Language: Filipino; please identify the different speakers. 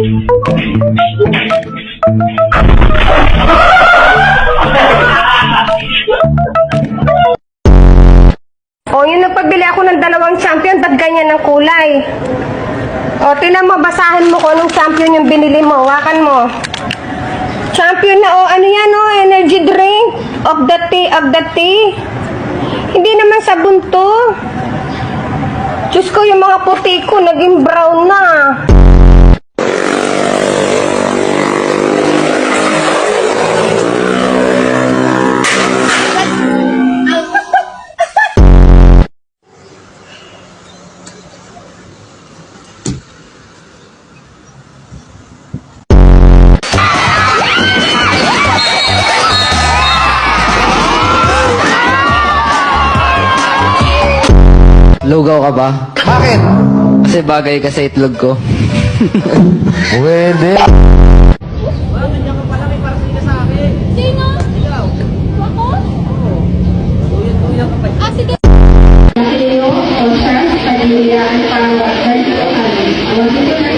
Speaker 1: O, yun ang pagbili ako ng 2 champion, ba't ganyan ang kulay? O, tinan mo, basahin mo kung anong champion yung binili mo. Hawakan mo. Champion na, ano yan, energy drink of the tea. Hindi naman sabon to. Diyos ko, yung mga puti ko, naging brown na.
Speaker 2: Lugaw ka ba?
Speaker 3: Bakit?
Speaker 2: Kasi bagay ka sa itlog ko.
Speaker 3: Pwede.
Speaker 4: Sino? Ikaw. Ako? Ah, sige.
Speaker 5: Mateo, Oscar, Padilla, and Pangwa, 30 Ang dito na